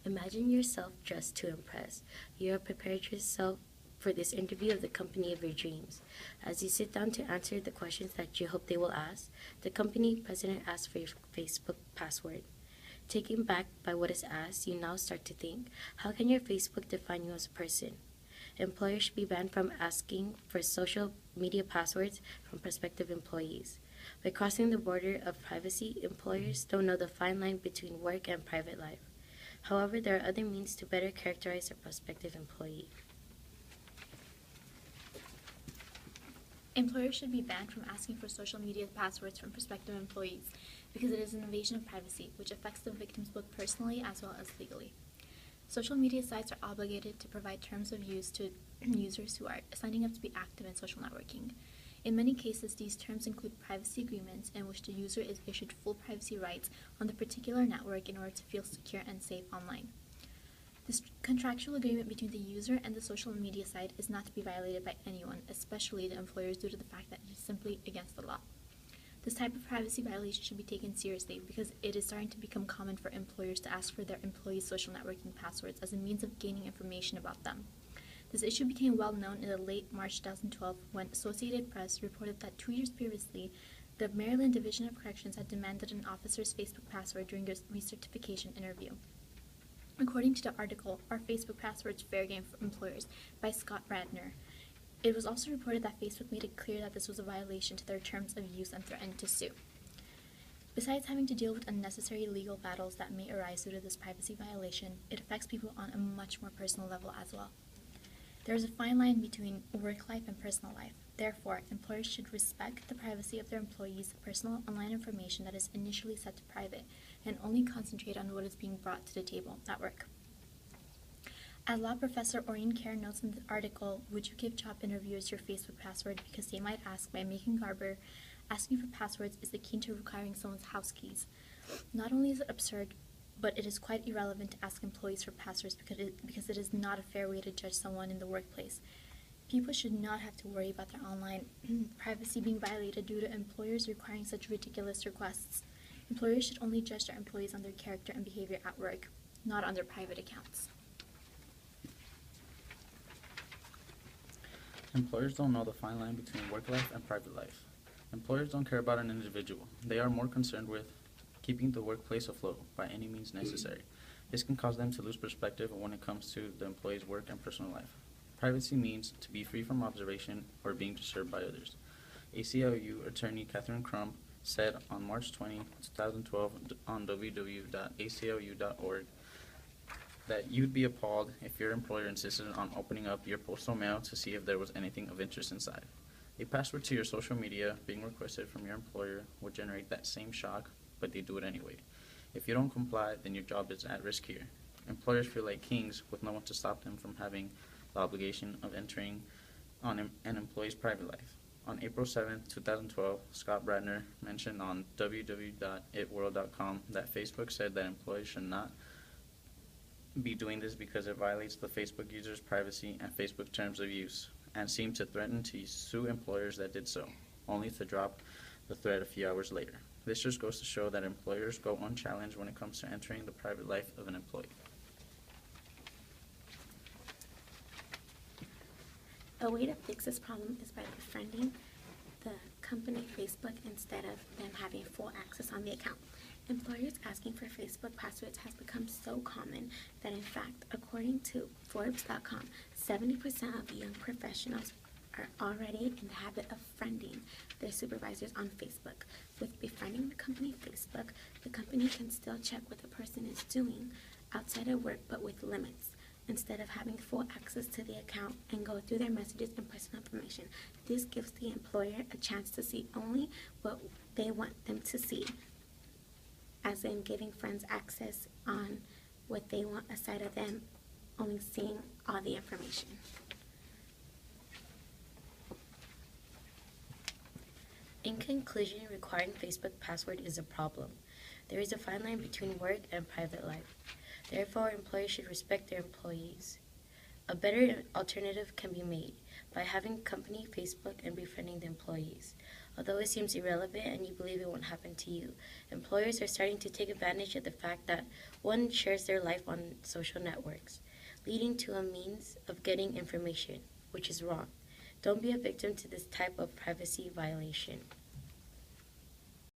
Imagine yourself dressed to impress. You have prepared yourself for this interview of the company of your dreams. As you sit down to answer the questions that you hope they will ask, the company president asks for your Facebook password. Taken back by what is asked, you now start to think, how can your Facebook define you as a person? Employers should be banned from asking for social media passwords from prospective employees. By crossing the border of privacy, employers don't know the fine line between work and private life. However, there are other means to better characterize a prospective employee. Employers should be banned from asking for social media passwords from prospective employees because it is an invasion of privacy, which affects the victims both personally as well as legally. Social media sites are obligated to provide terms of use to users who are signing up to be active in social networking. In many cases, these terms include privacy agreements in which the user is issued full privacy rights on the particular network in order to feel secure and safe online. This contractual agreement between the user and the social media site is not to be violated by anyone, especially the employers, due to the fact that it is simply against the law. This type of privacy violation should be taken seriously because it is starting to become common for employers to ask for their employees' social networking passwords as a means of gaining information about them. This issue became well known in the late March 2012 when Associated Press reported that 2 years previously, the Maryland Division of Corrections had demanded an officer's Facebook password during a recertification interview. According to the article, Are Facebook Passwords Fair Game for Employers by Scott Bradner, it was also reported that Facebook made it clear that this was a violation to their terms of use and threatened to sue. Besides having to deal with unnecessary legal battles that may arise due to this privacy violation, it affects people on a much more personal level as well. There is a fine line between work life and personal life. Therefore, employers should respect the privacy of their employees' personal online information that is initially set to private and only concentrate on what is being brought to the table at work. As law professor Oreen Kerr notes in the article, Would You Give Job Interviewers Your Facebook Password Because They Might Ask by Megan Garber, asking for passwords is akin to requiring someone's house keys. Not only is it absurd, but it is quite irrelevant to ask employees for passwords because it is not a fair way to judge someone in the workplace. People should not have to worry about their online privacy being violated due to employers requiring such ridiculous requests. Employers should only judge their employees on their character and behavior at work, not on their private accounts. Employers don't know the fine line between work life and private life. Employers don't care about an individual. They are more concerned with keeping the workplace afloat by any means necessary. This can cause them to lose perspective when it comes to the employee's work and personal life. Privacy means to be free from observation or being disturbed by others. ACLU attorney Catherine Crumb said on March 20, 2012 on www.aclu.org that you'd be appalled if your employer insisted on opening up your postal mail to see if there was anything of interest inside. A password to your social media being requested from your employer would generate that same shock, but they do it anyway. If you don't comply, then your job is at risk here. Employers feel like kings with no one to stop them from having the obligation of entering on an employee's private life. On April 7, 2012, Scott Bradner mentioned on www.itworld.com that Facebook said that employees should not be doing this because it violates the Facebook users' privacy and Facebook terms of use, and seemed to threaten to sue employers that did so, only to drop the threat a few hours later. This just goes to show that employers go unchallenged when it comes to entering the private life of an employee. A way to fix this problem is by befriending the company Facebook instead of them having full access on the account. Employers asking for Facebook passwords has become so common that, in fact, according to Forbes.com, 70% of young professionals are already in the habit of friending their supervisors on Facebook. With befriending the company Facebook, the company can still check what the person is doing outside of work, but with limits. Instead of having full access to the account and go through their messages and personal information, this gives the employer a chance to see only what they want them to see, as in giving friends access on what they want aside of them only seeing all the information. In conclusion, requiring Facebook password is a problem. There is a fine line between work and private life. Therefore, employers should respect their employees. A better alternative can be made by having company Facebook and befriending the employees. although it seems irrelevant and you believe it won't happen to you. Employers are starting to take advantage of the fact that one shares their life on social networks, leading to a means of getting information, which is wrong. Don't be a victim to this type of privacy violation.